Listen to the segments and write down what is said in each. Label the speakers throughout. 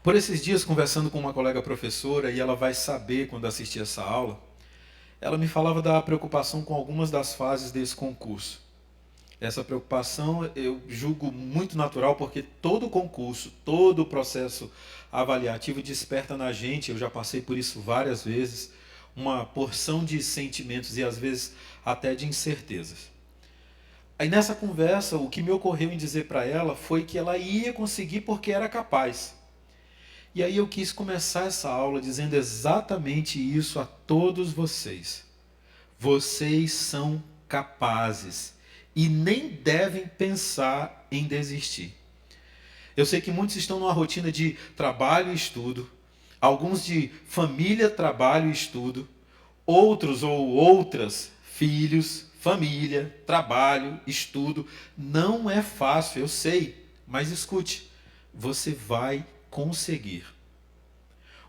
Speaker 1: Por esses dias, conversando com uma colega professora, e ela vai saber quando assistir essa aula, ela me falava da preocupação com algumas das fases desse concurso. Essa preocupação eu julgo muito natural, porque todo concurso, todo o processo avaliativo desperta na gente, eu já passei por isso várias vezes, uma porção de sentimentos e às vezes até de incertezas. Aí nessa conversa, o que me ocorreu em dizer para ela foi que ela ia conseguir porque era capaz. E aí eu quis começar essa aula dizendo exatamente isso a todos vocês. Vocês são capazes e nem devem pensar em desistir. Eu sei que muitos estão numa rotina de trabalho e estudo, alguns de família, trabalho e estudo, outros ou outras, filhos, família, trabalho, estudo. Não é fácil, eu sei, mas escute, você vai conseguir.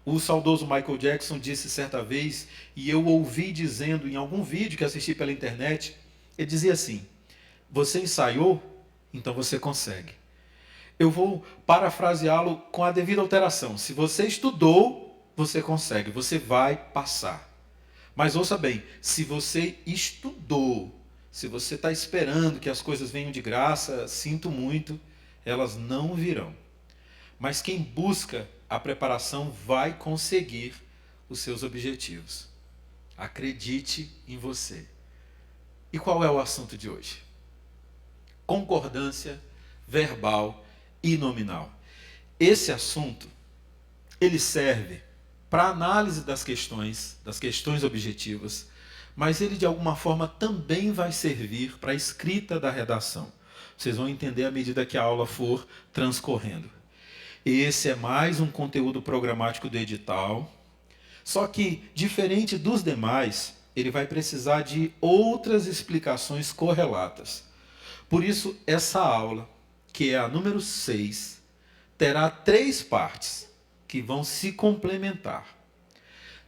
Speaker 1: O saudoso Michael Jackson disse certa vez, e eu ouvi dizendo em algum vídeo que assisti pela internet, ele dizia assim: você ensaiou, então você consegue. Eu vou parafraseá-lo com a devida alteração. Se você estudou, você consegue, você vai passar. Mas ouça bem, se você estudou, se você está esperando que as coisas venham de graça, sinto muito, elas não virão. Mas quem busca a preparação vai conseguir os seus objetivos. Acredite em você. E qual é o assunto de hoje? Concordância verbal e nominal. Esse assunto, ele serve para análise das questões objetivas, mas ele de alguma forma também vai servir para a escrita da redação. Vocês vão entender à medida que a aula for transcorrendo. Esse é mais um conteúdo programático do edital, só que, diferente dos demais, ele vai precisar de outras explicações correlatas. Por isso, essa aula, que é a número 6, terá 3 partes que vão se complementar.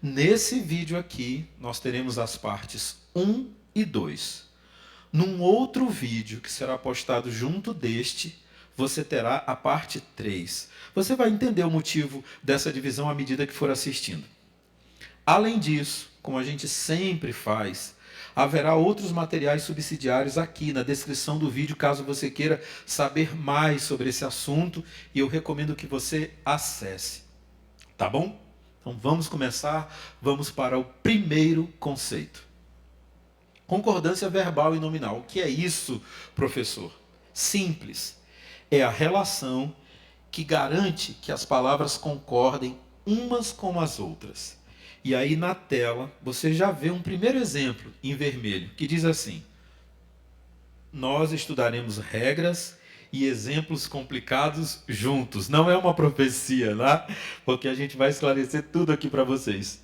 Speaker 1: Nesse vídeo aqui, nós teremos as partes 1 e 2. Num outro vídeo, que será postado junto deste, você terá a parte 3. Você vai entender o motivo dessa divisão à medida que for assistindo. Além disso, como a gente sempre faz, haverá outros materiais subsidiários aqui na descrição do vídeo, caso você queira saber mais sobre esse assunto, e eu recomendo que você acesse. Tá bom? Então vamos começar, vamos para o primeiro conceito. Concordância verbal e nominal. O que é isso, professor? Simples. É a relação que garante que as palavras concordem umas com as outras. E aí na tela você já vê um primeiro exemplo em vermelho, que diz assim: nós estudaremos regras e exemplos complicados juntos. Não é uma profecia, né? Porque a gente vai esclarecer tudo aqui para vocês.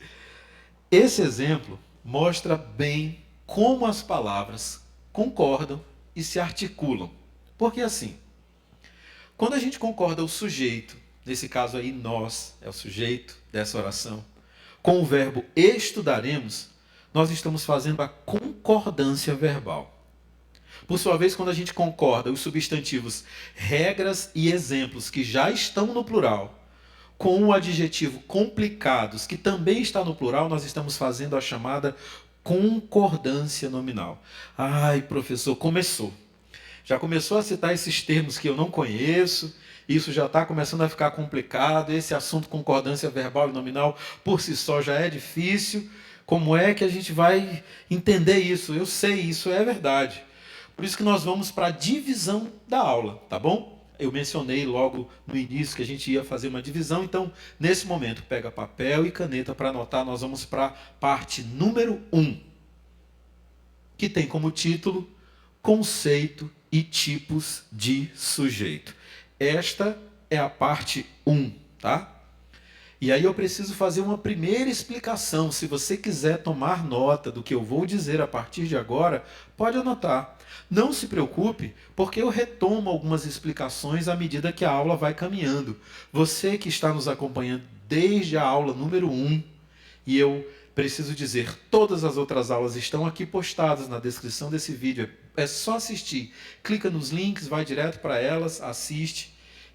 Speaker 1: Esse exemplo mostra bem como as palavras concordam e se articulam. Porque assim, quando a gente concorda o sujeito, nesse caso aí nós, é o sujeito dessa oração, com o verbo estudaremos, nós estamos fazendo a concordância verbal. Por sua vez, quando a gente concorda os substantivos regras e exemplos, que já estão no plural, com o adjetivo complicados, que também está no plural, nós estamos fazendo a chamada concordância nominal. Ai, professor, começou. Já começou a citar esses termos que eu não conheço, isso já está começando a ficar complicado, esse assunto concordância verbal e nominal por si só já é difícil. Como é que a gente vai entender isso? Eu sei, isso é verdade. Por isso que nós vamos para a divisão da aula, tá bom? Eu mencionei logo no início que a gente ia fazer uma divisão, então nesse momento pega papel e caneta para anotar, nós vamos para a parte número 1, que tem como título conceito e tipos de sujeito. Esta é a parte 1, tá? E aí eu preciso fazer uma primeira explicação. Se você quiser tomar nota do que eu vou dizer a partir de agora, pode anotar. Não se preocupe, porque eu retomo algumas explicações à medida que a aula vai caminhando. Você que está nos acompanhando desde a aula número 1, e eu preciso dizer, todas as outras aulas estão aqui postadas na descrição desse vídeo. É só assistir. Clica nos links, vai direto para elas, assiste.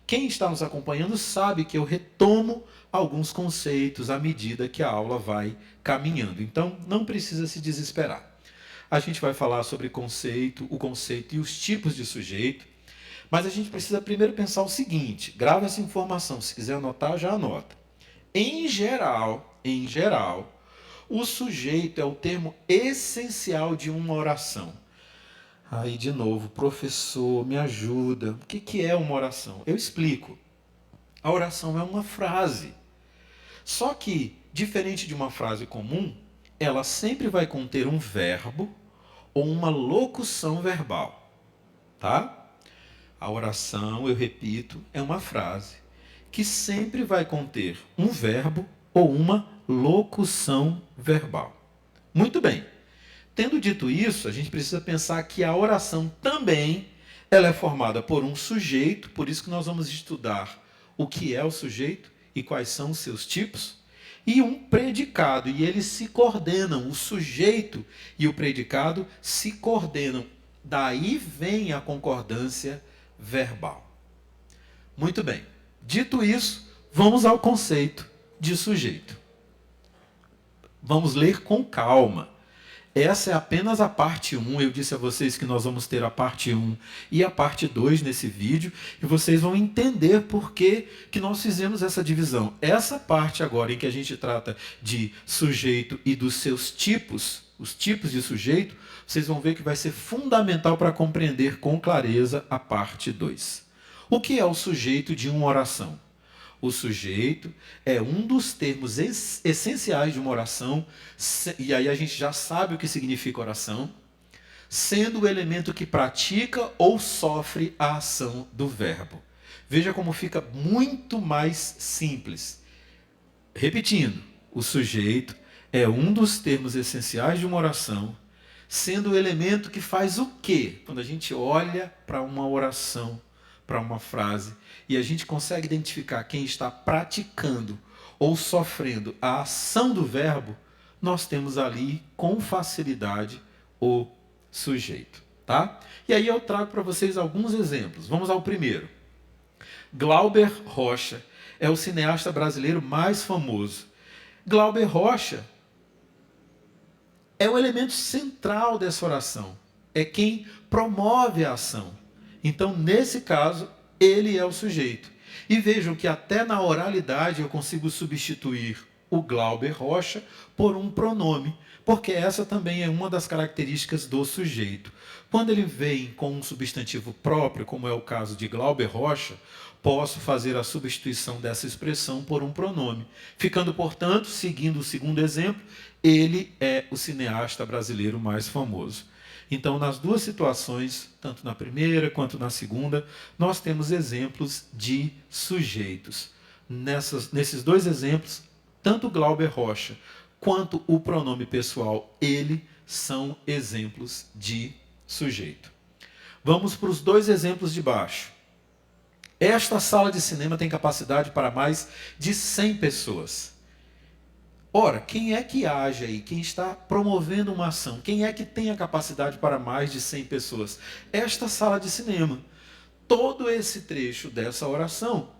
Speaker 1: Quem está nos acompanhando sabe que eu retomo alguns conceitos à medida que a aula vai caminhando. Então, não precisa se desesperar. A gente vai falar sobre o conceito e os tipos de sujeito, mas a gente precisa primeiro pensar o seguinte, grava essa informação, se quiser anotar, já anota. Em geral, o sujeito é o termo essencial de uma oração. Aí, de novo, professor, me ajuda. O que é uma oração? Eu explico. A oração é uma frase. Só que, diferente de uma frase comum, ela sempre vai conter um verbo ou uma locução verbal. Tá? A oração, eu repito, é uma frase que sempre vai conter um verbo ou uma locução verbal. Muito bem. Tendo dito isso, a gente precisa pensar que a oração também ela é formada por um sujeito, por isso que nós vamos estudar o que é o sujeito e quais são os seus tipos, e um predicado, e eles se coordenam, o sujeito e o predicado se coordenam. Daí vem a concordância verbal. Muito bem. Dito isso, vamos ao conceito de sujeito. Vamos ler com calma. Essa é apenas a parte 1. Eu disse a vocês que nós vamos ter a parte 1 e a parte 2 nesse vídeo, e vocês vão entender por que nós fizemos essa divisão. Essa parte agora em que a gente trata de sujeito e dos seus tipos, os tipos de sujeito, vocês vão ver que vai ser fundamental para compreender com clareza a parte 2. O que é o sujeito de uma oração? O sujeito é um dos termos essenciais de uma oração, e aí a gente já sabe o que significa oração, sendo o elemento que pratica ou sofre a ação do verbo. Veja como fica muito mais simples. Repetindo, o sujeito é um dos termos essenciais de uma oração, sendo o elemento que faz o quê? Quando a gente olha para uma oração, para uma frase, e a gente consegue identificar quem está praticando ou sofrendo a ação do verbo, nós temos ali com facilidade o sujeito, tá? E aí eu trago para vocês alguns exemplos. Vamos ao primeiro. Glauber Rocha é o cineasta brasileiro mais famoso. Glauber Rocha é o elemento central dessa oração. É quem promove a ação. Então, nesse caso, ele é o sujeito. E vejam que até na oralidade eu consigo substituir o Glauber Rocha por um pronome, porque essa também é uma das características do sujeito. Quando ele vem com um substantivo próprio, como é o caso de Glauber Rocha, posso fazer a substituição dessa expressão por um pronome. Ficando, portanto, seguindo o segundo exemplo, ele é o cineasta brasileiro mais famoso. Então, nas duas situações, tanto na primeira quanto na segunda, nós temos exemplos de sujeitos. Nesses dois exemplos, tanto Glauber Rocha quanto o pronome pessoal ele são exemplos de sujeito. Vamos para os dois exemplos de baixo. Esta sala de cinema tem capacidade para mais de 100 pessoas. Ora, quem é que age aí? Quem está promovendo uma ação? Quem é que tem a capacidade para mais de 100 pessoas? Esta sala de cinema. Todo esse trecho dessa oração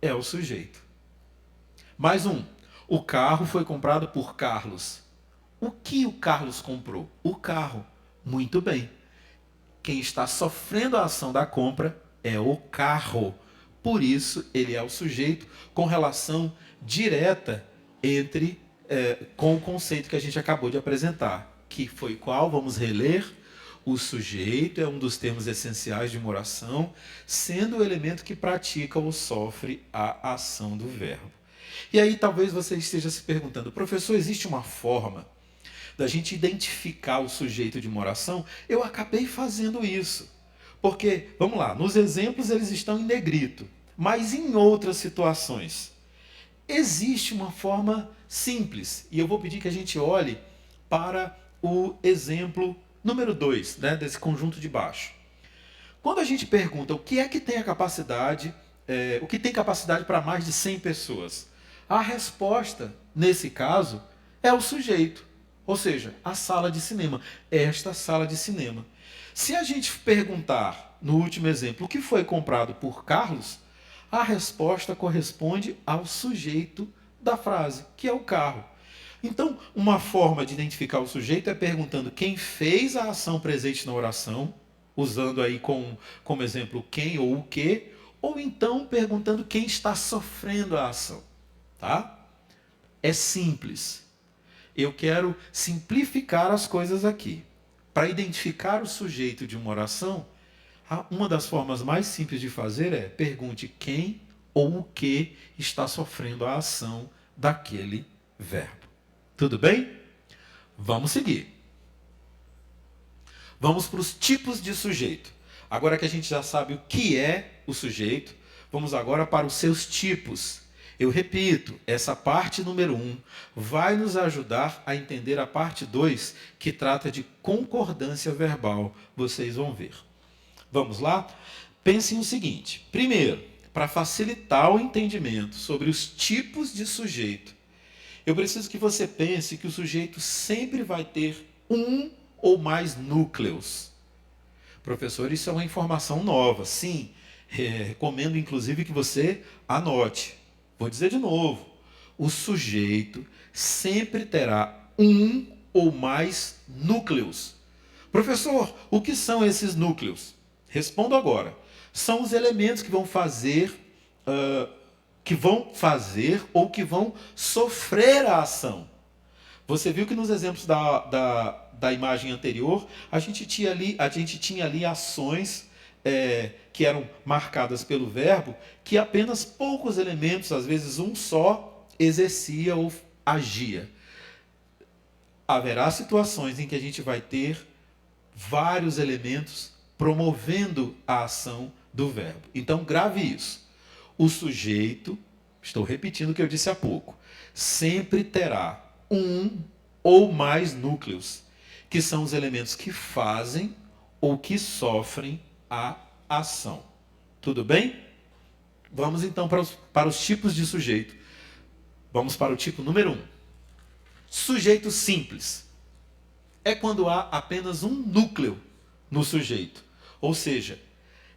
Speaker 1: é o sujeito. Mais um. O carro foi comprado por Carlos. O que o Carlos comprou? O carro. Muito bem. Quem está sofrendo a ação da compra é o carro. Por isso, ele é o sujeito com relação direta com o conceito que a gente acabou de apresentar, que foi qual? Vamos reler. O sujeito é um dos termos essenciais de uma oração, sendo o elemento que pratica ou sofre a ação do verbo. E aí talvez você esteja se perguntando, professor, existe uma forma da gente identificar o sujeito de uma oração? Eu acabei fazendo isso. Porque, vamos lá, nos exemplos eles estão em negrito, mas em outras situações existe uma forma simples, e eu vou pedir que a gente olhe para o exemplo número 2, né, desse conjunto de baixo. Quando a gente pergunta o que é que tem a capacidade, o que tem capacidade para mais de 100 pessoas, a resposta, nesse caso, é o sujeito, ou seja, a sala de cinema, esta sala de cinema. Se a gente perguntar, no último exemplo, o que foi comprado por Carlos, a resposta corresponde ao sujeito da frase, que é o carro. Então, uma forma de identificar o sujeito é perguntando quem fez a ação presente na oração, usando aí como exemplo quem ou o que, ou então perguntando quem está sofrendo a ação. Tá? É simples. Eu quero simplificar as coisas aqui. Para identificar o sujeito de uma oração, uma das formas mais simples de fazer é pergunte quem ou o que está sofrendo a ação daquele verbo. Tudo bem? Vamos seguir. Vamos para os tipos de sujeito. Agora que a gente já sabe o que é o sujeito, vamos agora para os seus tipos. Eu repito, essa parte número 1 vai nos ajudar a entender a parte 2, que trata de concordância verbal. Vocês vão ver. Vamos lá? Pensem o seguinte. Primeiro, para facilitar o entendimento sobre os tipos de sujeito, eu preciso que você pense que o sujeito sempre vai ter um ou mais núcleos. Professor, isso é uma informação nova. Sim, recomendo inclusive que você anote. Vou dizer de novo. O sujeito sempre terá um ou mais núcleos. Professor, o que são esses núcleos? Respondo agora. São os elementos que vão fazer ou que vão sofrer a ação. Você viu que nos exemplos da imagem anterior, a gente tinha ali ações que eram marcadas pelo verbo, que apenas poucos elementos, às vezes um só, exercia ou agia. Haverá situações em que a gente vai ter vários elementos promovendo a ação do verbo. Então, grave isso. O sujeito, estou repetindo o que eu disse há pouco, sempre terá um ou mais núcleos, que são os elementos que fazem ou que sofrem a ação. Tudo bem? Vamos então para os tipos de sujeito. Vamos para o tipo número 1. Sujeito simples. É quando há apenas um núcleo no sujeito. Ou seja,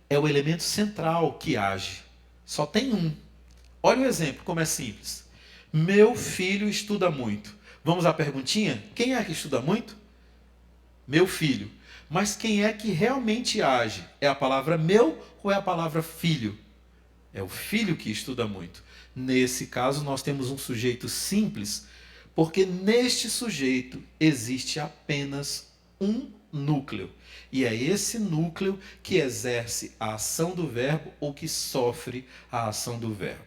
Speaker 1: é o elemento central que age. Só tem um. Olha o exemplo, como é simples. Meu filho estuda muito. Vamos à perguntinha? Quem é que estuda muito? Meu filho. Mas quem é que realmente age? É a palavra meu ou é a palavra filho? É o filho que estuda muito. Nesse caso, nós temos um sujeito simples, porque neste sujeito existe apenas um núcleo. E é esse núcleo que exerce a ação do verbo ou que sofre a ação do verbo.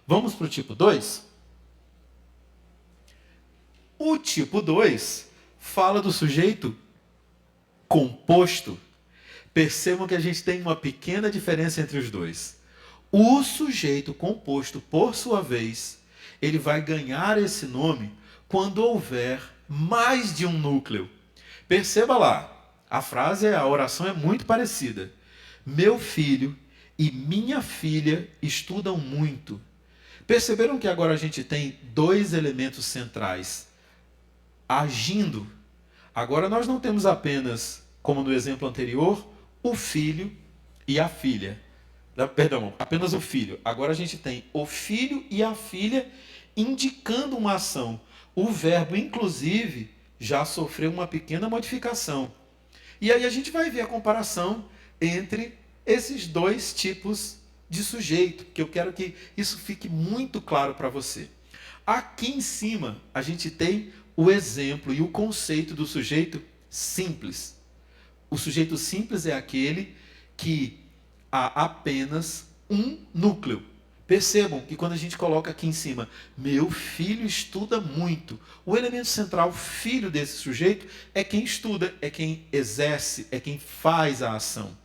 Speaker 1: Vamos para o tipo 2? O tipo 2 fala do sujeito composto. Percebam que a gente tem uma pequena diferença entre os dois. O sujeito composto, por sua vez, ele vai ganhar esse nome quando houver mais de um núcleo. Perceba lá, a oração é muito parecida. Meu filho e minha filha estudam muito. Perceberam que agora a gente tem dois elementos centrais agindo? Agora nós não temos apenas, como no exemplo anterior, o filho e a filha. Perdão, apenas o filho. Agora a gente tem o filho e a filha indicando uma ação. O verbo, inclusive, já sofreu uma pequena modificação. E aí a gente vai ver a comparação entre esses dois tipos de sujeito, que eu quero que isso fique muito claro para você. Aqui em cima, a gente tem o exemplo e o conceito do sujeito simples. O sujeito simples é aquele que há apenas um núcleo. Percebam que quando a gente coloca aqui em cima, meu filho estuda muito, o elemento central, filho desse sujeito, é quem estuda, é quem exerce, é quem faz a ação.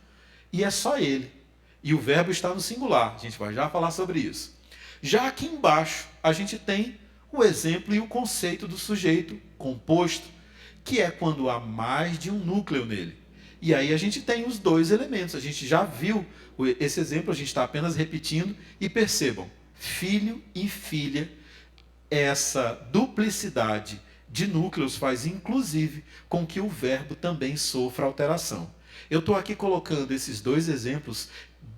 Speaker 1: E é só ele. E o verbo está no singular, a gente vai já falar sobre isso. Já aqui embaixo, a gente tem o exemplo e o conceito do sujeito composto, que é quando há mais de um núcleo nele. E aí a gente tem os dois elementos. A gente já viu esse exemplo, a gente está apenas repetindo. E percebam, filho e filha, essa duplicidade de núcleos faz inclusive com que o verbo também sofra alteração. Eu estou aqui colocando esses dois exemplos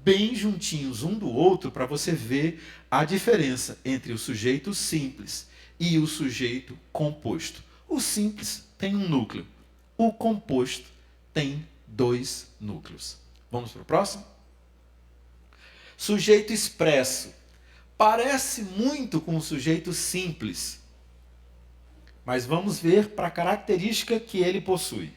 Speaker 1: bem juntinhos um do outro para você ver a diferença entre o sujeito simples e o sujeito composto. O simples tem um núcleo, o composto tem 2 núcleos. Vamos para o próximo? Sujeito expresso. Parece muito com o sujeito simples, mas vamos ver para a característica que ele possui.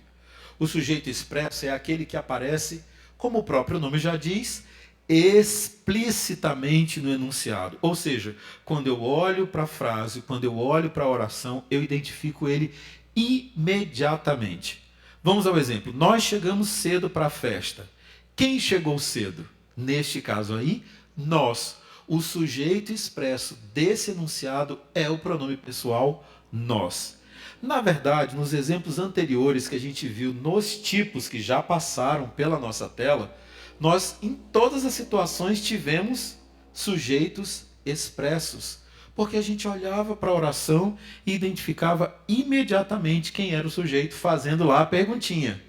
Speaker 1: O sujeito expresso é aquele que aparece, como o próprio nome já diz, explicitamente no enunciado. Ou seja, quando eu olho para a frase, quando eu olho para a oração, eu identifico ele imediatamente. Vamos ao exemplo. Nós chegamos cedo para a festa. Quem chegou cedo? Neste caso aí, nós. O sujeito expresso desse enunciado é o pronome pessoal nós. Na verdade, nos exemplos anteriores que a gente viu nos tipos que já passaram pela nossa tela, nós em todas as situações tivemos sujeitos expressos, porque a gente olhava para a oração e identificava imediatamente quem era o sujeito fazendo lá a perguntinha: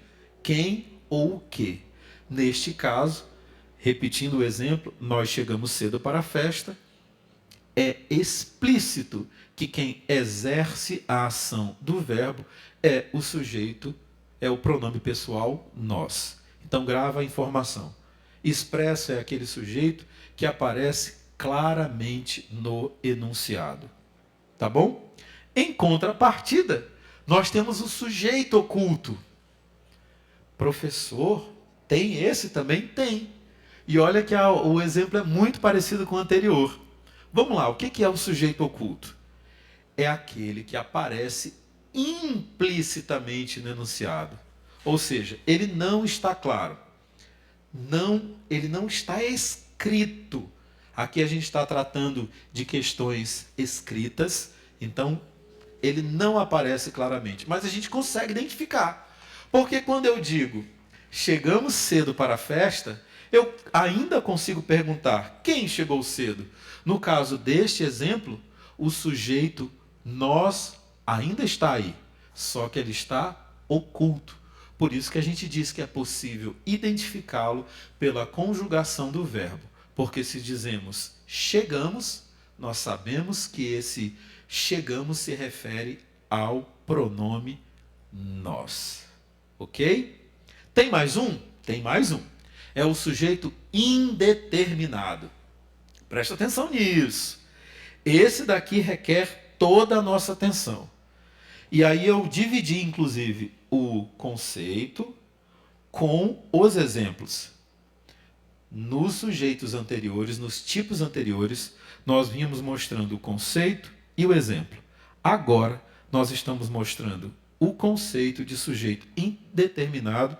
Speaker 1: quem ou o que? Neste caso, repetindo o exemplo, nós chegamos cedo para a festa, é explícito que quem exerce a ação do verbo é o sujeito, é o pronome pessoal nós. Então grava a informação. Expresso é aquele sujeito que aparece claramente no enunciado. Tá bom? Em contrapartida, nós temos o sujeito oculto. Professor, tem esse também? Tem. E olha que o exemplo é muito parecido com o anterior. Vamos lá, o que é o sujeito oculto? É aquele que aparece implicitamente no enunciado. Ou seja, ele não está claro. Ele não está escrito. Aqui a gente está tratando de questões escritas, então ele não aparece claramente. Mas a gente consegue identificar. Porque quando eu digo chegamos cedo para a festa, eu ainda consigo perguntar quem chegou cedo. No caso deste exemplo, o sujeito nós ainda está aí, só que ele está oculto. Por isso que a gente diz que é possível identificá-lo pela conjugação do verbo. Porque se dizemos chegamos, nós sabemos que esse chegamos se refere ao pronome nós. Ok? Tem mais um? Tem mais um. É o sujeito indeterminado. Presta atenção nisso. Esse daqui requer toda a nossa atenção. E aí eu dividi, inclusive, o conceito com os exemplos. Nos sujeitos anteriores, nos tipos anteriores, nós vínhamos mostrando o conceito e o exemplo. Agora, nós estamos mostrando o conceito de sujeito indeterminado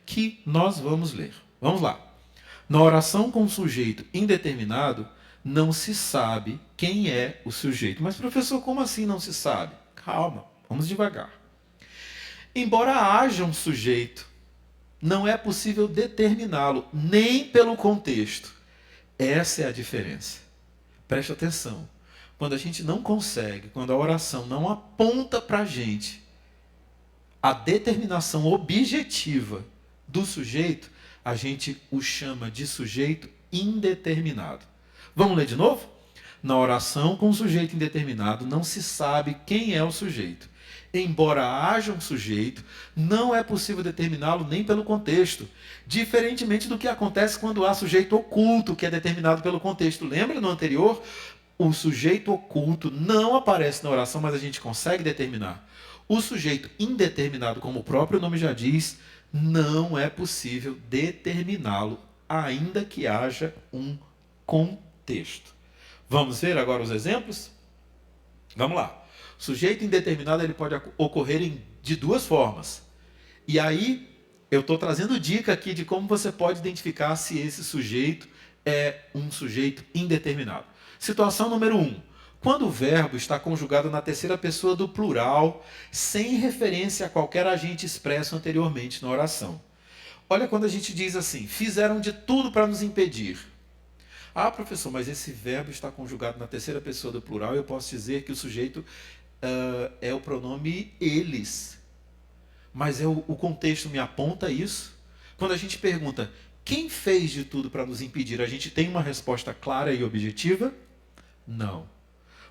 Speaker 1: que nós vamos ler. Vamos lá. Na oração com sujeito indeterminado, não se sabe quem é o sujeito. Mas, professor, como assim não se sabe? Calma, vamos devagar. Embora haja um sujeito, não é possível determiná-lo, nem pelo contexto. Essa é a diferença. Preste atenção. Quando a gente não consegue, quando a oração não aponta para a gente a determinação objetiva do sujeito, a gente o chama de sujeito indeterminado. Vamos ler de novo? Na oração com sujeito indeterminado, não se sabe quem é o sujeito. Embora haja um sujeito, não é possível determiná-lo nem pelo contexto. Diferentemente do que acontece quando há sujeito oculto, que é determinado pelo contexto. Lembra no anterior? O sujeito oculto não aparece na oração, mas a gente consegue determinar. O sujeito indeterminado, como o próprio nome já diz, não é possível determiná-lo, ainda que haja um contexto. Vamos ver agora os exemplos? Vamos lá. Sujeito indeterminado ele pode ocorrer de duas formas. E aí, eu estou trazendo dica aqui de como você pode identificar se esse sujeito é um sujeito indeterminado. Situação número 1. Quando o verbo está conjugado na terceira pessoa do plural, sem referência a qualquer agente expresso anteriormente na oração. Olha quando a gente diz assim, fizeram de tudo para nos impedir. Ah, professor, mas esse verbo está conjugado na terceira pessoa do plural e eu posso dizer que o sujeito é o pronome eles. Mas o contexto me aponta isso. Quando a gente pergunta, quem fez de tudo para nos impedir? A gente tem uma resposta clara e objetiva? Não.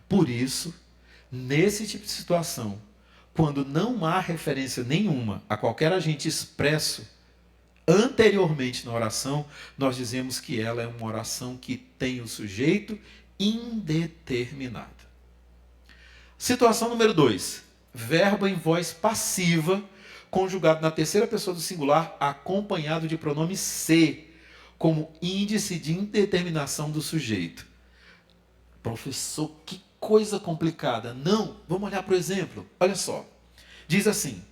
Speaker 1: Por isso, nesse tipo de situação, quando não há referência nenhuma a qualquer agente expresso anteriormente na oração, nós dizemos que ela é uma oração que tem o sujeito indeterminado. Situação número 2. Verbo em voz passiva, conjugado na terceira pessoa do singular, acompanhado de pronome se, como índice de indeterminação do sujeito. Professor, que coisa complicada. Não, vamos olhar para o exemplo. Olha só. Diz assim: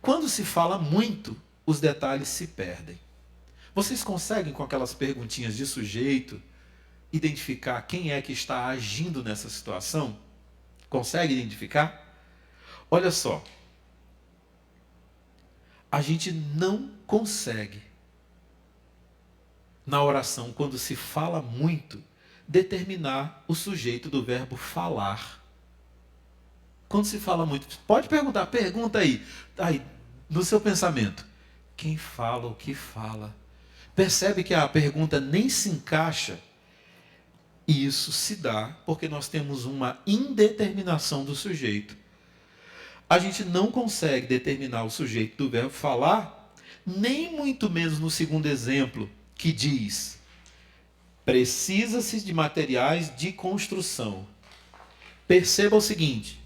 Speaker 1: quando se fala muito, os detalhes se perdem. Vocês conseguem, com aquelas perguntinhas de sujeito, identificar quem é que está agindo nessa situação? Consegue identificar? Olha só. A gente não consegue, na oração, quando se fala muito, determinar o sujeito do verbo falar. Quando se fala muito, pode perguntar, pergunta aí, no seu pensamento, quem fala o que fala? Percebe que a pergunta nem se encaixa? E isso se dá porque nós temos uma indeterminação do sujeito. A gente não consegue determinar o sujeito do verbo falar, nem muito menos no segundo exemplo, que diz: precisa-se de materiais de construção. Perceba o seguinte: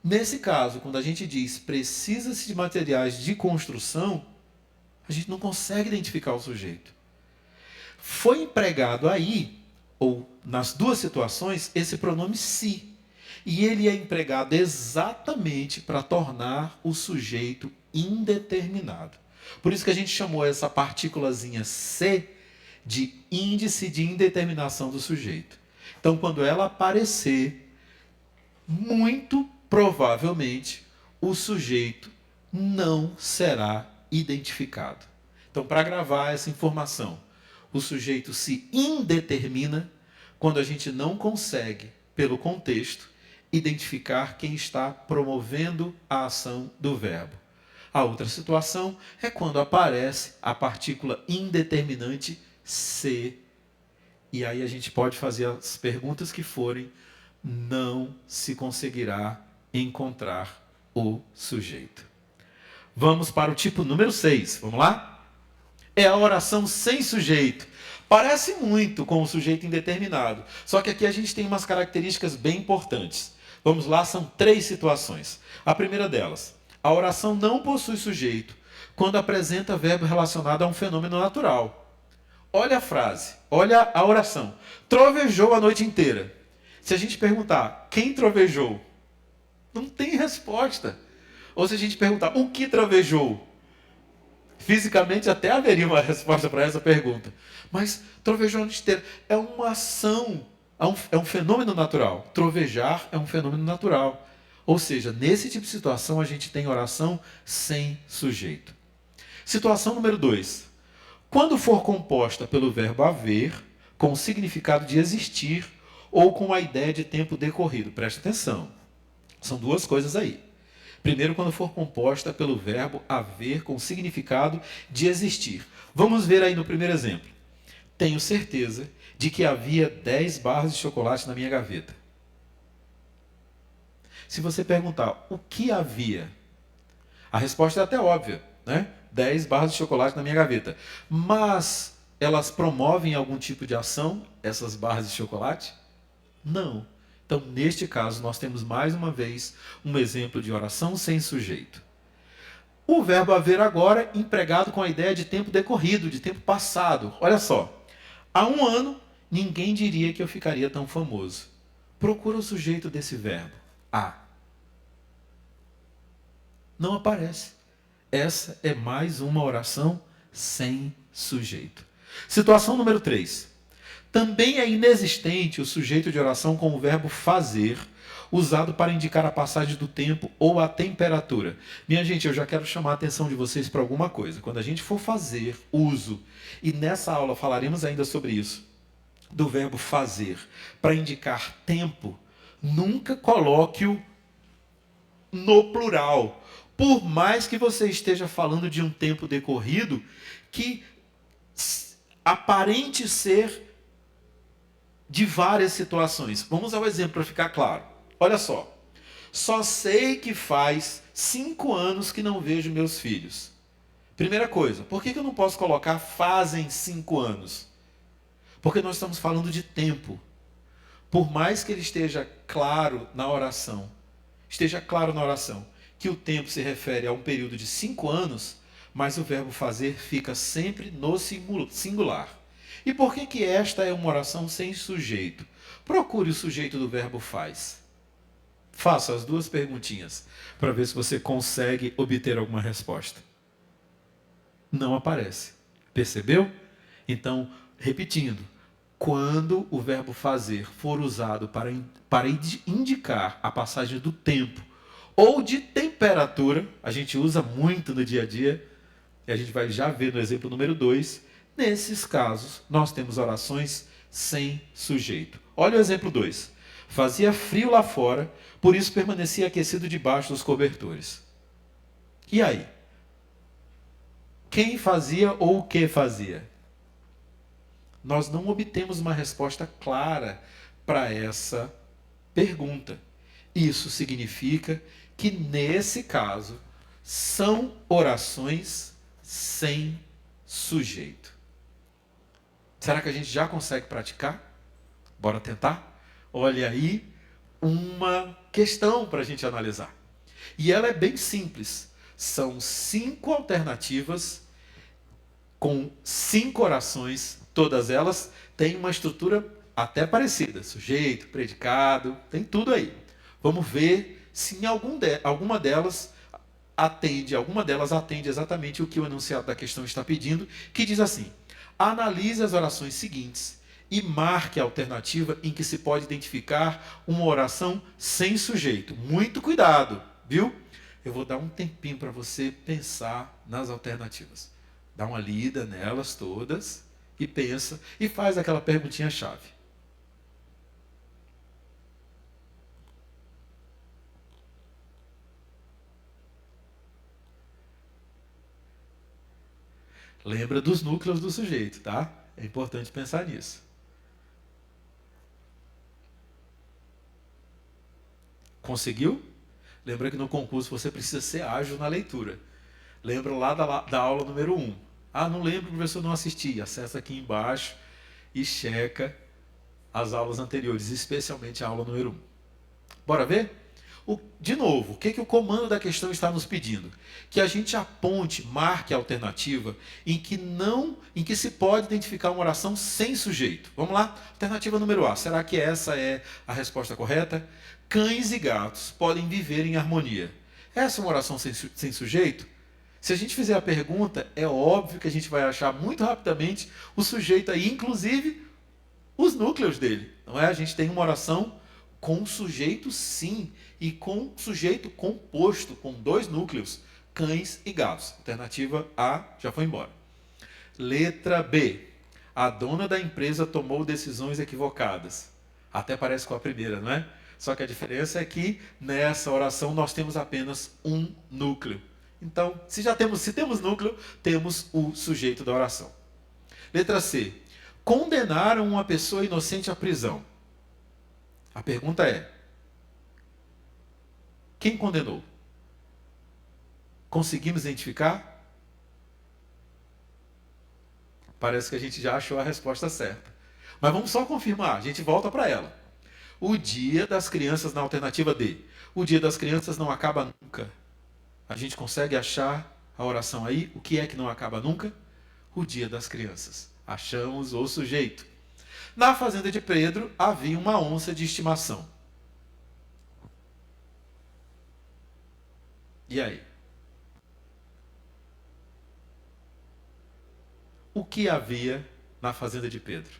Speaker 1: nesse caso, quando a gente diz precisa-se de materiais de construção, a gente não consegue identificar o sujeito. Foi empregado aí, ou nas duas situações, esse pronome se. E ele é empregado exatamente para tornar o sujeito indeterminado. Por isso que a gente chamou essa partículazinha se de índice de indeterminação do sujeito. Então, quando ela aparecer, muito provavelmente o sujeito não será identificado. Então, para gravar essa informação, o sujeito se indetermina quando a gente não consegue, pelo contexto, identificar quem está promovendo a ação do verbo. A outra situação é quando aparece a partícula indeterminante se. E aí a gente pode fazer as perguntas que forem, não se conseguirá encontrar o sujeito. Vamos para o tipo número 6. Vamos lá? É a oração sem sujeito. Parece muito com o sujeito indeterminado. Só que aqui a gente tem umas características bem importantes. Vamos lá, são 3 situações. A primeira delas: a oração não possui sujeito quando apresenta verbo relacionado a um fenômeno natural. Olha a frase, olha a oração. Trovejou a noite inteira. Se a gente perguntar, quem trovejou? Não tem resposta. Ou se a gente perguntar, o que trovejou? Fisicamente até haveria uma resposta para essa pergunta. Mas trovejou a noite inteira. É uma ação, é um fenômeno natural. Trovejar é um fenômeno natural. Ou seja, nesse tipo de situação a gente tem oração sem sujeito. Situação número 2. Quando for composta pelo verbo haver, com o significado de existir, ou com a ideia de tempo decorrido. Preste atenção. São 2 coisas aí. Primeiro, quando for composta pelo verbo haver, com o significado de existir. Vamos ver aí no primeiro exemplo. Tenho certeza de que havia 10 barras de chocolate na minha gaveta. Se você perguntar o que havia, a resposta é até óbvia, né? 10 barras de chocolate na minha gaveta. Mas elas promovem algum tipo de ação, essas barras de chocolate? Não. Então, neste caso, nós temos mais uma vez um exemplo de oração sem sujeito. O verbo haver agora empregado com a ideia de tempo decorrido, de tempo passado. Olha só. Há 1 ano, ninguém diria que eu ficaria tão famoso. Procura o sujeito desse verbo. A. Não aparece. Essa é mais uma oração sem sujeito. Situação número 3. Também é inexistente o sujeito de oração com o verbo fazer, usado para indicar a passagem do tempo ou a temperatura. Minha gente, eu já quero chamar a atenção de vocês para alguma coisa. Quando a gente for fazer uso, e nessa aula falaremos ainda sobre isso, do verbo fazer, para indicar tempo, nunca coloque-o no plural. Por mais que você esteja falando de um tempo decorrido que aparente ser de várias situações. Vamos ao exemplo para ficar claro. Olha só. Só sei que faz 5 anos que não vejo meus filhos. Primeira coisa, por que eu não posso colocar fazem 5 anos? Porque nós estamos falando de tempo. Por mais que ele esteja claro na oração, que o tempo se refere a um período de 5 anos, mas o verbo fazer fica sempre no singular. E por que esta é uma oração sem sujeito? Procure o sujeito do verbo faz. Faça as duas perguntinhas para ver se você consegue obter alguma resposta. Não aparece. Percebeu? Então, repetindo, quando o verbo fazer for usado para indicar a passagem do tempo ou de temperatura, a gente usa muito no dia a dia, e a gente vai já ver no exemplo número 2, nesses casos nós temos orações sem sujeito. Olha o exemplo 2. Fazia frio lá fora, por isso permanecia aquecido debaixo dos cobertores. E aí? Quem fazia ou o que fazia? Nós não obtemos uma resposta clara para essa pergunta. Isso significa que, nesse caso, são orações sem sujeito. Será que a gente já consegue praticar? Bora tentar? Olha aí uma questão para a gente analisar. E ela é bem simples. São 5 alternativas com 5 orações. Todas elas têm uma estrutura até parecida. Sujeito, predicado, tem tudo aí. Vamos ver se em alguma delas atende exatamente o que o enunciado da questão está pedindo, que diz assim: analise as orações seguintes e marque a alternativa em que se pode identificar uma oração sem sujeito. Muito cuidado, viu? Eu vou dar um tempinho para você pensar nas alternativas. Dá uma lida nelas todas e pensa e faz aquela perguntinha-chave. Lembra dos núcleos do sujeito, tá? É importante pensar nisso. Conseguiu? Lembra que no concurso você precisa ser ágil na leitura. Lembra lá da aula número 1. Ah, não lembro, professor, não assisti. Acessa aqui embaixo e checa as aulas anteriores, especialmente a aula número 1. Bora ver? De novo, o que o comando da questão está nos pedindo? Que a gente aponte, marque a alternativa em que se pode identificar uma oração sem sujeito. Vamos lá? Alternativa número A. Será que essa é a resposta correta? Cães e gatos podem viver em harmonia. Essa é uma oração sem sujeito? Se a gente fizer a pergunta, é óbvio que a gente vai achar muito rapidamente o sujeito aí, inclusive os núcleos dele. Não é? A gente tem uma oração com sujeito sim, e com sujeito composto, com 2 núcleos, cães e gatos. Alternativa A já foi embora. Letra B. A dona da empresa tomou decisões equivocadas. Até parece com a primeira, não é? Só que a diferença é que nessa oração nós temos apenas um núcleo. Então, se temos núcleo, temos o sujeito da oração. Letra C. Condenaram uma pessoa inocente à prisão. A pergunta é: quem condenou? Conseguimos identificar? Parece que a gente já achou a resposta certa. Mas vamos só confirmar, a gente volta para ela. O dia das crianças na alternativa D. O dia das crianças não acaba nunca. A gente consegue achar a oração aí? O que é que não acaba nunca? O dia das crianças. Achamos o sujeito. Na fazenda de Pedro havia uma onça de estimação. E aí? O que havia na fazenda de Pedro?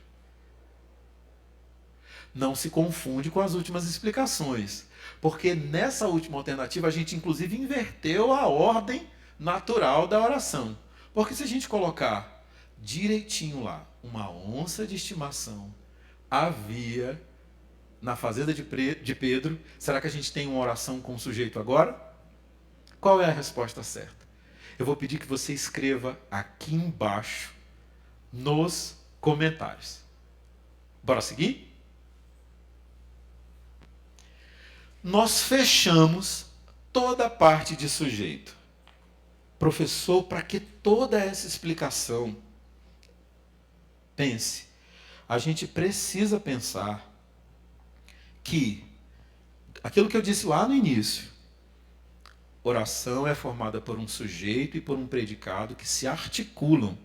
Speaker 1: Não se confunde com as últimas explicações, porque nessa última alternativa a gente inclusive inverteu a ordem natural da oração. Porque se a gente colocar direitinho lá, uma onça de estimação havia na fazenda de Pedro, será que a gente tem uma oração com sujeito agora? Qual é a resposta certa? Eu vou pedir que você escreva aqui embaixo nos comentários. Bora seguir? Nós fechamos toda a parte de sujeito. Professor, para que toda essa explicação? Pense. A gente precisa pensar que aquilo que eu disse lá no início, oração é formada por um sujeito e por um predicado que se articulam.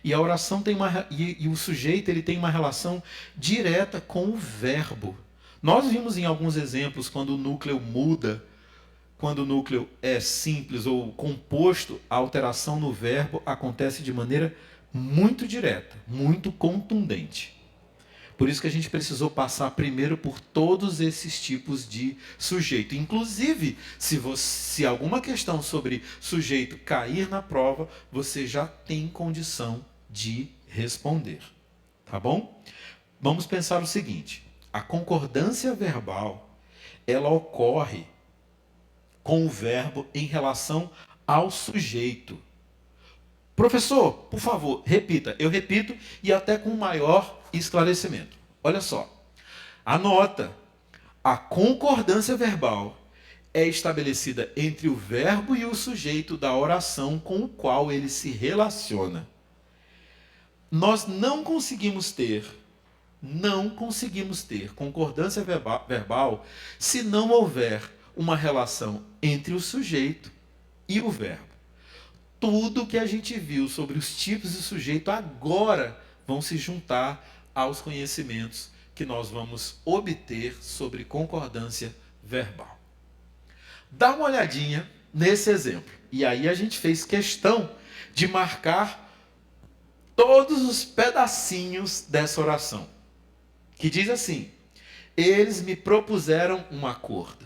Speaker 1: E a oração tem e o sujeito ele tem uma relação direta com o verbo. Nós vimos em alguns exemplos quando o núcleo muda, quando o núcleo é simples ou composto, a alteração no verbo acontece de maneira muito direta, muito contundente. Por isso que a gente precisou passar primeiro por todos esses tipos de sujeito. Inclusive, se alguma questão sobre sujeito cair na prova, você já tem condição de responder. Tá bom? Vamos pensar o seguinte: a concordância verbal, ela ocorre com o verbo em relação ao sujeito. Professor, por favor, repita. Eu repito e até com maior esclarecimento. Olha só. Anota. A concordância verbal é estabelecida entre o verbo e o sujeito da oração com o qual ele se relaciona. Nós não conseguimos ter concordância verbal se não houver uma relação entre o sujeito e o verbo. Tudo que a gente viu sobre os tipos de sujeito agora vão se juntar aos conhecimentos que nós vamos obter sobre concordância verbal. Dá uma olhadinha nesse exemplo. E aí a gente fez questão de marcar todos os pedacinhos dessa oração, que diz assim: eles me propuseram um acordo.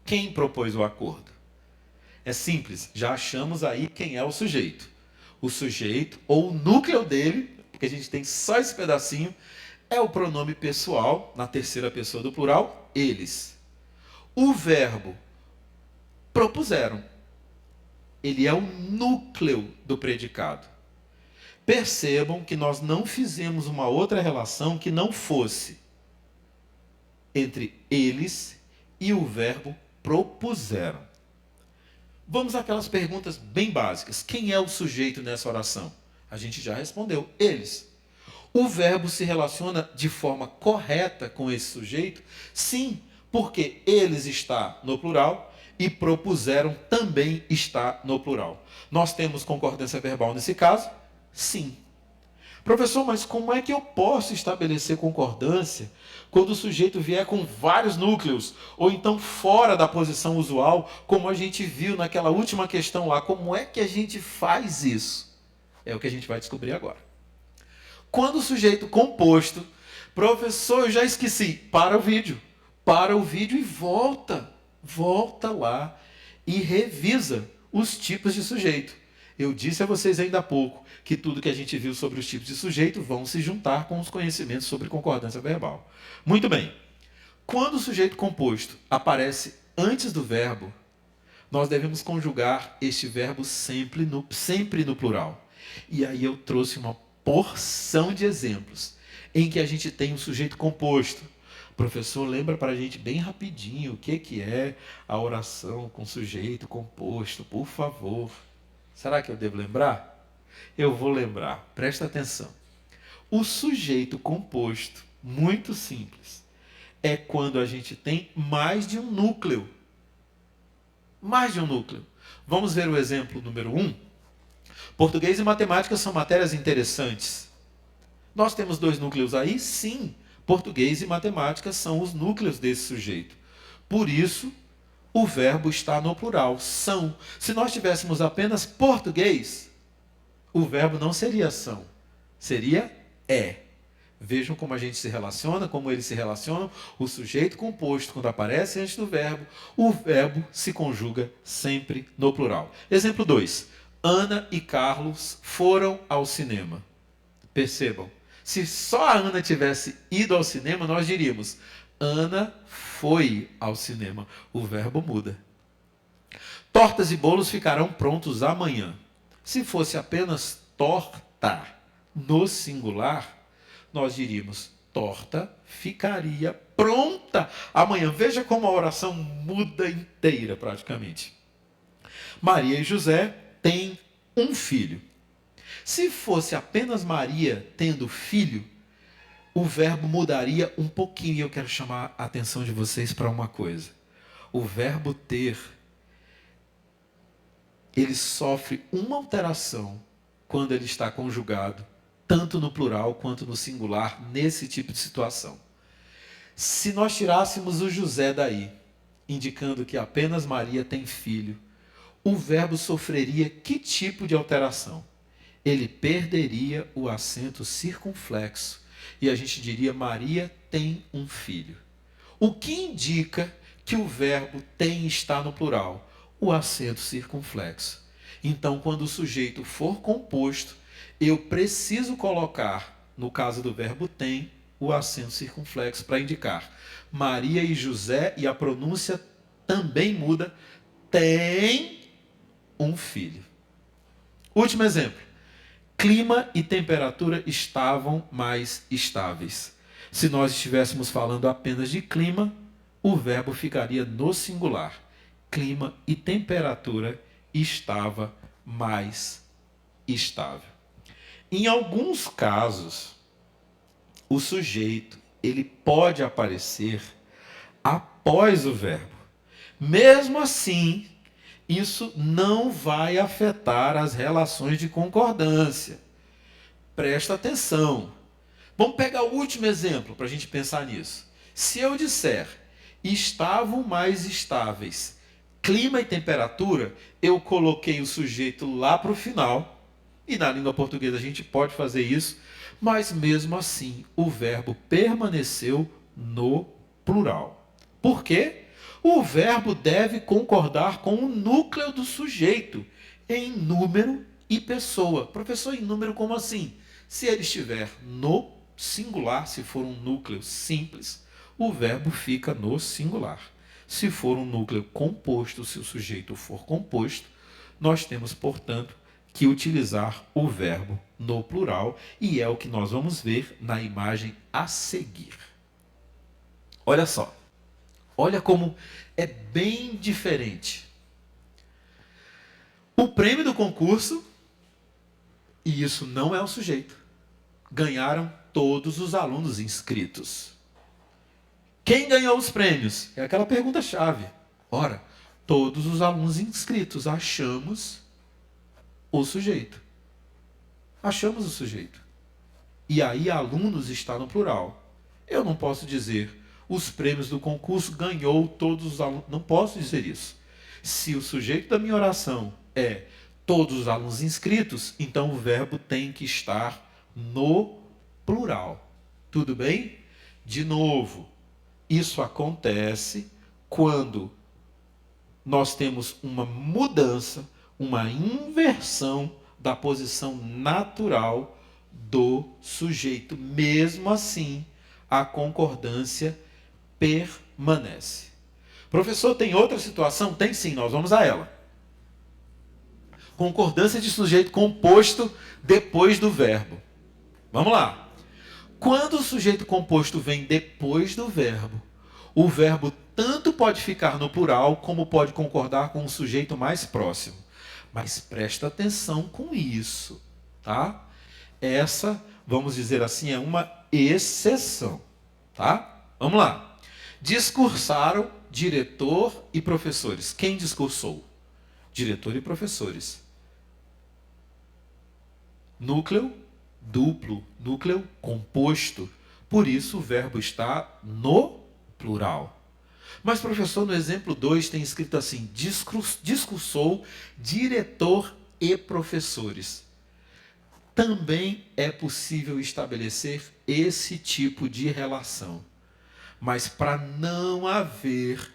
Speaker 1: Quem propôs o acordo? É simples, já achamos aí quem é o sujeito. O sujeito, ou o núcleo dele, porque a gente tem só esse pedacinho, é o pronome pessoal, na terceira pessoa do plural, eles. O verbo, propuseram. Ele é o núcleo do predicado. Percebam que nós não fizemos uma outra relação que não fosse entre eles e o verbo propuseram. Vamos àquelas perguntas bem básicas. Quem é o sujeito nessa oração? A gente já respondeu, eles. O verbo se relaciona de forma correta com esse sujeito? Sim, porque eles está no plural e propuseram também está no plural. Nós temos concordância verbal nesse caso? Sim. Professor, mas como é que eu posso estabelecer concordância quando o sujeito vier com vários núcleos, ou então fora da posição usual, como a gente viu naquela última questão lá? Como é que a gente faz isso? É o que a gente vai descobrir agora. Quando o sujeito composto, professor, eu já esqueci, para o vídeo e volta lá e revisa os tipos de sujeito. Eu disse a vocês ainda há pouco que tudo que a gente viu sobre os tipos de sujeito vão se juntar com os conhecimentos sobre concordância verbal. Muito bem. Quando o sujeito composto aparece antes do verbo, nós devemos conjugar este verbo sempre no plural. E aí eu trouxe uma porção de exemplos em que a gente tem um sujeito composto. Professor, lembra para a gente bem rapidinho o que é a oração com sujeito composto, por favor. Será que eu devo lembrar? Eu vou lembrar, presta atenção. O sujeito composto, muito simples, é quando a gente tem mais de um núcleo. Mais de um núcleo. Vamos ver o exemplo número 1? Português e matemática são matérias interessantes. Nós temos 2 núcleos aí? Sim. Português e matemática são os núcleos desse sujeito. Por isso, o verbo está no plural, são. Se nós tivéssemos apenas português, o verbo não seria são, seria é. Vejam como a gente se relaciona, como eles se relacionam. O sujeito composto, quando aparece antes do verbo, o verbo se conjuga sempre no plural. Exemplo 2. Ana e Carlos foram ao cinema. Percebam, se só a Ana tivesse ido ao cinema, nós diríamos: Ana foi ao cinema. O verbo muda. Tortas e bolos ficarão prontos amanhã. Se fosse apenas torta no singular, nós diríamos: torta ficaria pronta amanhã. Veja como a oração muda inteira praticamente. Maria e José têm um filho. Se fosse apenas Maria tendo filho, o verbo mudaria um pouquinho. E eu quero chamar a atenção de vocês para uma coisa. O verbo ter, ele sofre uma alteração quando ele está conjugado, tanto no plural quanto no singular, nesse tipo de situação. Se nós tirássemos o José daí, indicando que apenas Maria tem filho, o verbo sofreria que tipo de alteração? Ele perderia o acento circunflexo e a gente diria: Maria tem um filho. O que indica que o verbo tem está no plural? O acento circunflexo. Então, quando o sujeito for composto, eu preciso colocar, no caso do verbo tem, o acento circunflexo para indicar Maria e José, e a pronúncia também muda, tem um filho. Último exemplo. Clima e temperatura estavam mais estáveis. Se nós estivéssemos falando apenas de clima, o verbo ficaria no singular. Clima e temperatura estava mais estável. Em alguns casos, o sujeito ele pode aparecer após o verbo. Mesmo assim, isso não vai afetar as relações de concordância. Presta atenção. Vamos pegar o último exemplo para a gente pensar nisso. Se eu disser estavam mais estáveis, clima e temperatura, eu coloquei o sujeito lá para o final, e na língua portuguesa a gente pode fazer isso, mas mesmo assim o verbo permaneceu no plural. Por quê? O verbo deve concordar com o núcleo do sujeito em número e pessoa. Professor, em número como assim? Se ele estiver no singular, se for um núcleo simples, o verbo fica no singular. Se for um núcleo composto, se o sujeito for composto, nós temos, portanto, que utilizar o verbo no plural, e é o que nós vamos ver na imagem a seguir. Olha só. Olha como é bem diferente. O prêmio do concurso, e isso não é o sujeito, ganharam todos os alunos inscritos. Quem ganhou os prêmios? É aquela pergunta-chave. Ora, todos os alunos inscritos. Achamos o sujeito. Achamos o sujeito. E aí, alunos está no plural. Eu não posso dizer os prêmios do concurso ganhou todos os alunos. Não posso dizer isso. Se o sujeito da minha oração é todos os alunos inscritos, então o verbo tem que estar no plural. Tudo bem? De novo, isso acontece quando nós temos uma mudança, uma inversão da posição natural do sujeito. Mesmo assim, a concordância permanece. Professor, tem outra situação? Tem sim, nós vamos a ela. Concordância de sujeito composto depois do verbo. Vamos lá. Quando o sujeito composto vem depois do verbo, o verbo tanto pode ficar no plural como pode concordar com o sujeito mais próximo. Mas presta atenção com isso, tá? Essa, vamos dizer assim, é uma exceção, tá? Vamos lá. Discursaram diretor e professores. Quem discursou? Diretor e professores. Núcleo duplo, núcleo composto. Por isso o verbo está no plural. Mas, professor, no exemplo 2 tem escrito assim: discursou diretor e professores. Também é possível estabelecer esse tipo de relação. Mas para não haver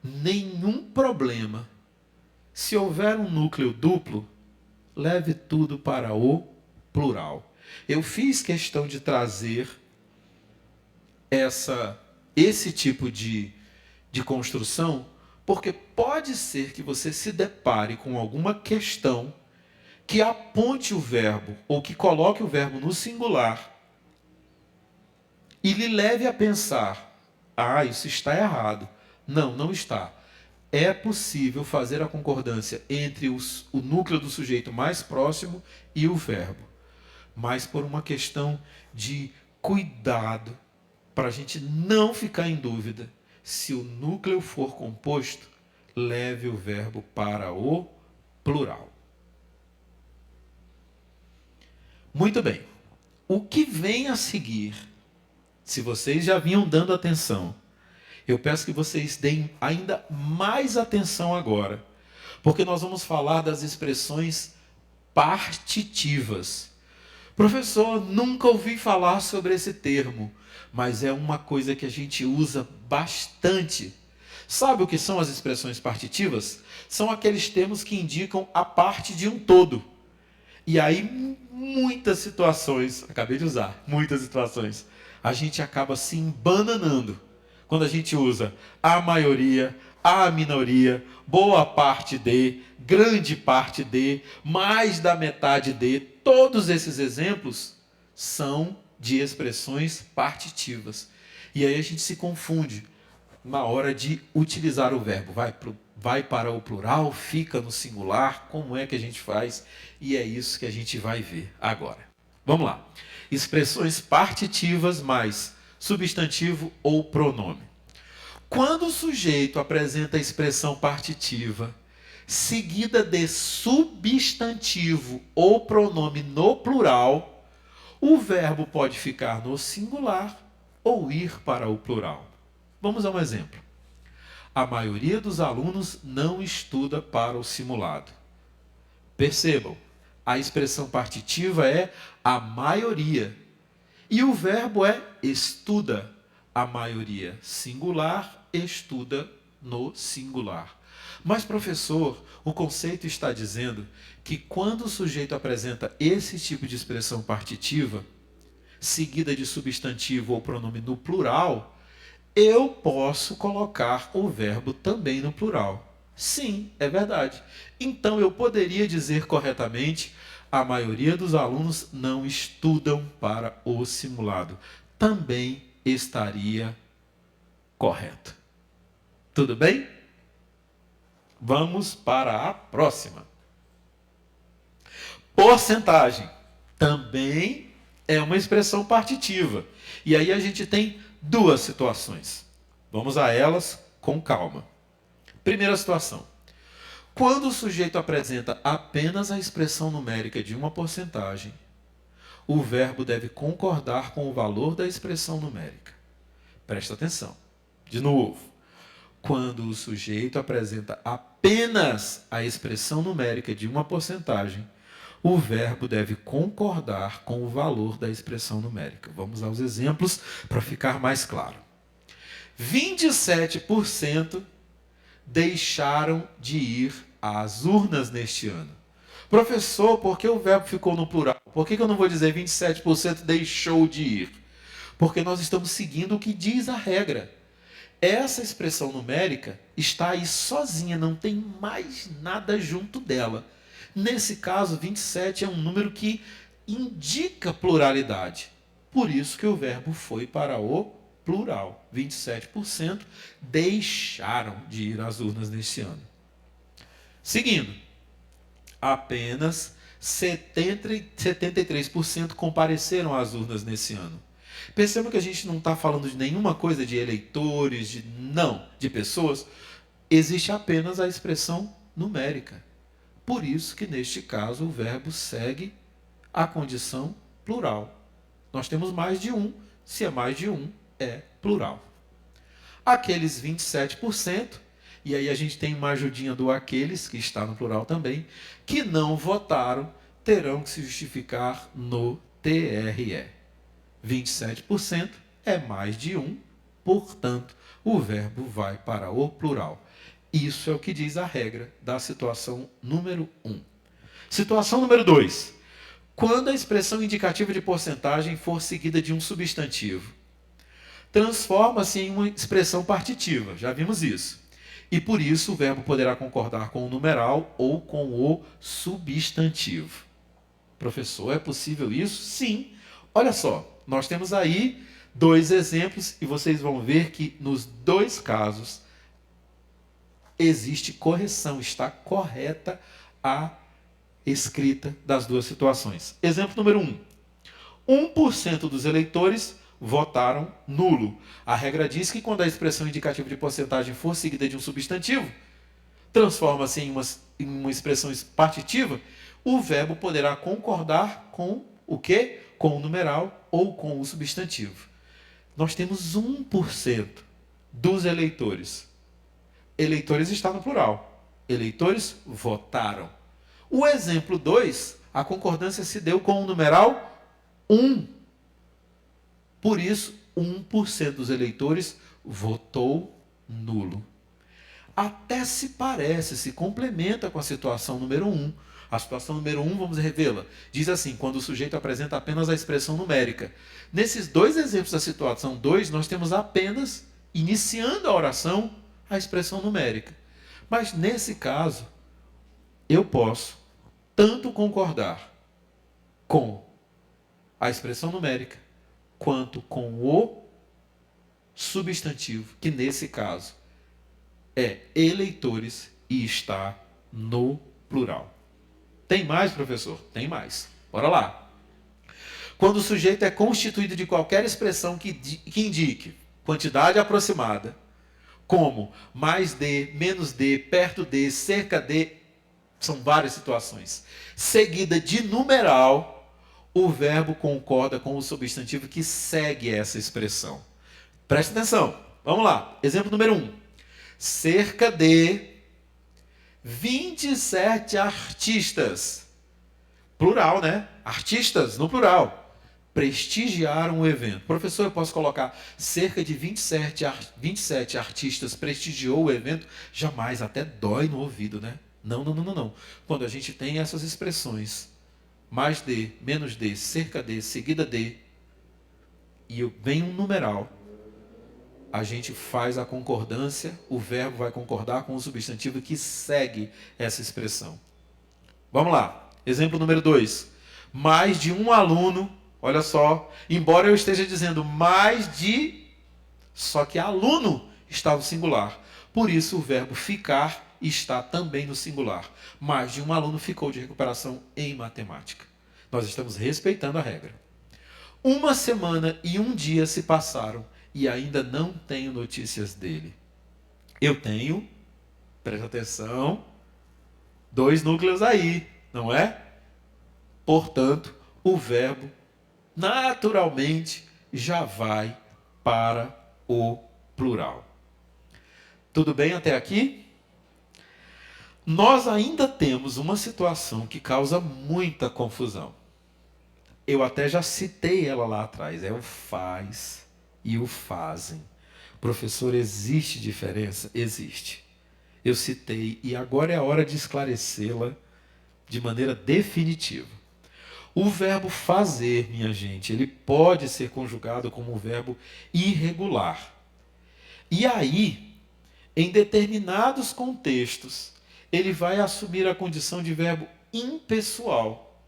Speaker 1: nenhum problema, se houver um núcleo duplo, leve tudo para o plural. Eu fiz questão de trazer esse tipo de construção, Porque pode ser que você se depare com alguma questão que aponte o verbo ou que coloque o verbo no singular e lhe leve a pensar: ah, isso está errado. Não, não está. É possível fazer a concordância entre o núcleo do sujeito mais próximo e o verbo, mas por uma questão de cuidado, para a gente não ficar em dúvida. Se o núcleo for composto, leve o verbo para o plural. Muito bem. O que vem a seguir, se vocês já vinham dando atenção, eu peço que vocês deem ainda mais atenção agora, porque nós vamos falar das expressões partitivas. Professor, nunca ouvi falar sobre esse termo, mas é uma coisa que a gente usa bastante. Sabe o que são as expressões partitivas? São aqueles termos que indicam a parte de um todo. E aí, muitas situações, acabei de usar, muitas situações, a gente acaba se embananando quando a gente usa a maioria, a minoria, boa parte de, grande parte de, mais da metade de. Todos esses exemplos são de expressões partitivas. E aí a gente se confunde na hora de utilizar o verbo. Vai para o plural, fica no singular, como é que a gente faz? E é isso que a gente vai ver agora. Vamos lá. Expressões partitivas mais substantivo ou pronome. Quando o sujeito apresenta a expressão partitiva, seguida de substantivo ou pronome no plural, o verbo pode ficar no singular ou ir para o plural. Vamos a um exemplo. A maioria dos alunos não estuda para o simulado. Percebam, a expressão partitiva é a maioria. E o verbo é estuda. A maioria singular estuda no singular. Mas, professor, o conceito está dizendo que quando o sujeito apresenta esse tipo de expressão partitiva, seguida de substantivo ou pronome no plural, eu posso colocar o verbo também no plural. Sim, é verdade. Então eu poderia dizer corretamente: a maioria dos alunos não estudam para o simulado. Também estaria correto. Tudo bem? Vamos para a próxima. Porcentagem também é uma expressão partitiva. E aí a gente tem duas situações. Vamos a elas com calma. Primeira situação. Quando o sujeito apresenta apenas a expressão numérica de uma porcentagem, o verbo deve concordar com o valor da expressão numérica. Presta atenção. De novo. Quando o sujeito apresenta apenas a expressão numérica de uma porcentagem, o verbo deve concordar com o valor da expressão numérica. Vamos aos exemplos para ficar mais claro. 27% deixaram de ir às urnas neste ano. Professor, por que o verbo ficou no plural? Por que eu não vou dizer 27% deixou de ir? Porque nós estamos seguindo o que diz a regra. Essa expressão numérica está aí sozinha, não tem mais nada junto dela. Nesse caso, 27 é um número que indica pluralidade. Por isso que o verbo foi para o plural. 27% deixaram de ir às urnas neste ano. Seguindo, apenas 73% compareceram às urnas nesse ano. Percebam que a gente não está falando de nenhuma coisa de eleitores, de pessoas. Existe apenas a expressão numérica. Por isso que, neste caso, o verbo segue a condição plural. Nós temos mais de um. Se é mais de um, é plural. Aqueles 27%, e aí a gente tem uma ajudinha do aqueles, que está no plural também, que não votaram, terão que se justificar no TRE. 27% é mais de um, portanto, o verbo vai para o plural. Isso é o que diz a regra da situação número 1. Situação número 2. Quando a expressão indicativa de porcentagem for seguida de um substantivo, transforma-se em uma expressão partitiva. Já vimos isso. E por isso o verbo poderá concordar com o numeral ou com o substantivo. Professor, é possível isso? Sim. Olha só, nós temos aí dois exemplos e vocês vão ver que nos dois casos existe correção, está correta a escrita das duas situações. Exemplo número 1%. 1% dos eleitores votaram nulo. A regra diz que quando a expressão indicativa de porcentagem for seguida de um substantivo, transforma-se em uma expressão partitiva, o verbo poderá concordar com o quê? Com o numeral ou com o substantivo. Nós temos 1% dos eleitores. Eleitores está no plural. Eleitores votaram. O exemplo 2, a concordância se deu com o numeral 1. Por isso, 1% dos eleitores votou nulo. Até se parece, se complementa com a situação número 1. A situação número 1, vamos revê-la. Diz assim, quando o sujeito apresenta apenas a expressão numérica. Nesses dois exemplos da situação 2, nós temos apenas, iniciando a oração, a expressão numérica. Mas nesse caso, eu posso tanto concordar com a expressão numérica, quanto com o substantivo, que nesse caso é eleitores e está no plural. Tem mais, professor? Tem mais. Bora lá. Quando o sujeito é constituído de qualquer expressão que indique quantidade aproximada, como mais de, menos de, perto de, cerca de, são várias situações, seguida de numeral, o verbo concorda com o substantivo que segue essa expressão. Preste atenção. Vamos lá. Exemplo número 1. Cerca de 27 artistas. Plural, né? Artistas, no plural. Prestigiaram o evento. Professor, eu posso colocar cerca de 27 artistas prestigiou o evento? Jamais, até dói no ouvido, né? Não. Quando a gente tem essas expressões, mais de, menos de, cerca de, seguida de, e vem um numeral, a gente faz a concordância, o verbo vai concordar com o substantivo que segue essa expressão. Vamos lá. Exemplo número 2. Mais de um aluno, olha só, embora eu esteja dizendo mais de, só que aluno está no singular. Por isso o verbo ficar está também no singular. Mais de um aluno ficou de recuperação em matemática. Nós estamos respeitando a regra. 1 semana e 1 dia se passaram e ainda não tenho notícias dele. Eu tenho, presta atenção, 2 núcleos aí, não é? Portanto, o verbo naturalmente já vai para o plural. Tudo bem até aqui? Nós ainda temos uma situação que causa muita confusão. Eu até já citei ela lá atrás, é o faz e o fazem. Professor, existe diferença? Existe. Eu citei e agora é a hora de esclarecê-la de maneira definitiva. O verbo fazer, minha gente, ele pode ser conjugado como um verbo irregular. E aí, em determinados contextos, ele vai assumir a condição de verbo impessoal.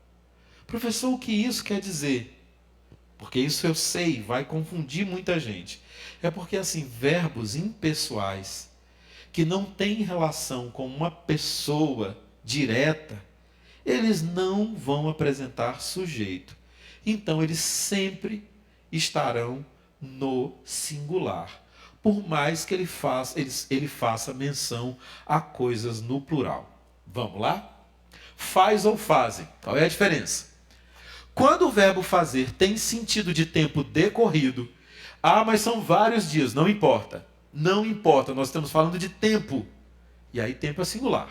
Speaker 1: Professor, o que isso quer dizer? Porque isso eu sei, vai confundir muita gente. É porque, assim, verbos impessoais, que não têm relação com uma pessoa direta, eles não vão apresentar sujeito. Então, eles sempre estarão no singular. Por mais que ele faça menção a coisas no plural. Vamos lá? Faz ou fazem. Qual é a diferença? Quando o verbo fazer tem sentido de tempo decorrido, mas são vários dias, não importa. Não importa, nós estamos falando de tempo. E aí tempo é singular.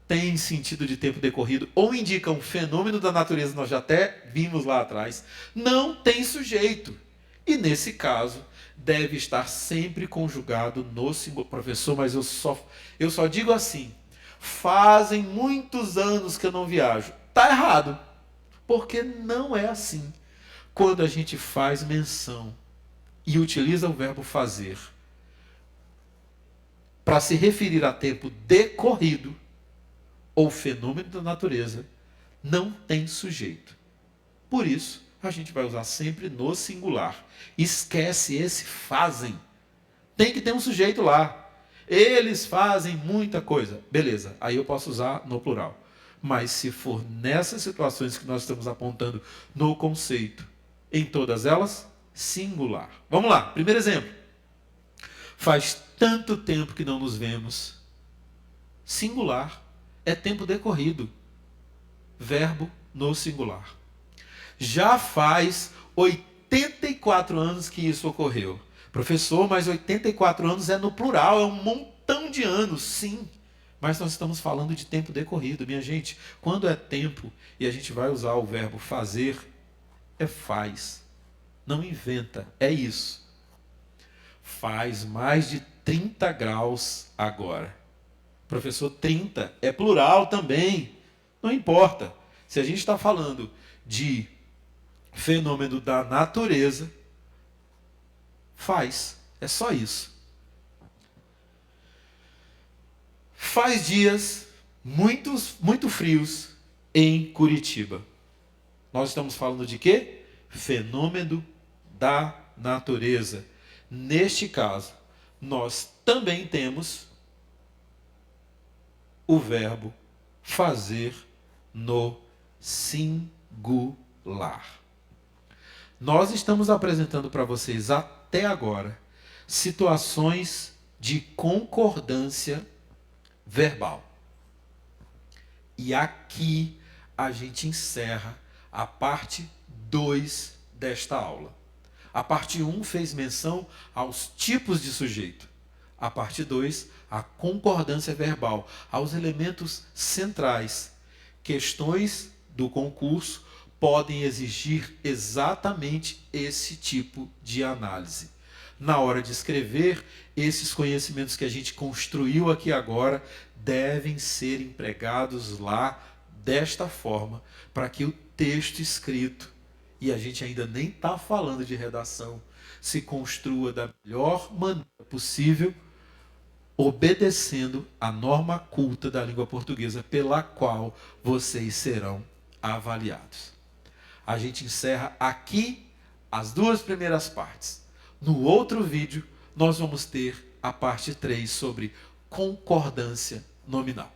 Speaker 1: Tem sentido de tempo decorrido ou indica um fenômeno da natureza, nós já até vimos lá atrás, não tem sujeito. E nesse caso, deve estar sempre conjugado no singular. Professor, mas eu só digo assim, fazem muitos anos que eu não viajo. Está errado, porque não é assim. Quando a gente faz menção e utiliza o verbo fazer, para se referir a tempo decorrido ou fenômeno da natureza, não tem sujeito. Por isso, a gente vai usar sempre no singular. Esquece esse fazem. Tem que ter um sujeito lá. Eles fazem muita coisa. Beleza, aí eu posso usar no plural. Mas se for nessas situações que nós estamos apontando no conceito, em todas elas, singular. Vamos lá, primeiro exemplo. Faz tanto tempo que não nos vemos. Singular é tempo decorrido. Verbo no singular. Já faz 84 anos que isso ocorreu. Professor, mas 84 anos é no plural, é um montão de anos, sim. Mas nós estamos falando de tempo decorrido, minha gente. Quando é tempo e a gente vai usar o verbo fazer, é faz. Não inventa, é isso. Faz mais de 30 graus agora. Professor, 30 é plural também. Não importa. Se a gente está falando de fenômeno da natureza, faz. É só isso. Faz dias muito frios em Curitiba. Nós estamos falando de quê? Fenômeno da natureza. Neste caso, nós também temos o verbo fazer no singular. Nós estamos apresentando para vocês até agora situações de concordância verbal. E aqui a gente encerra a parte 2 desta aula. A parte 1 fez menção aos tipos de sujeito. A parte 2, a concordância verbal, aos elementos centrais. Questões do concurso podem exigir exatamente esse tipo de análise. Na hora de escrever, esses conhecimentos que a gente construiu aqui agora devem ser empregados lá desta forma, para que o texto escrito, e a gente ainda nem está falando de redação, se construa da melhor maneira possível, obedecendo a norma culta da língua portuguesa pela qual vocês serão avaliados. A gente encerra aqui as 2 primeiras partes. No outro vídeo, nós vamos ter a parte 3 sobre concordância nominal.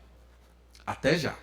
Speaker 1: Até já!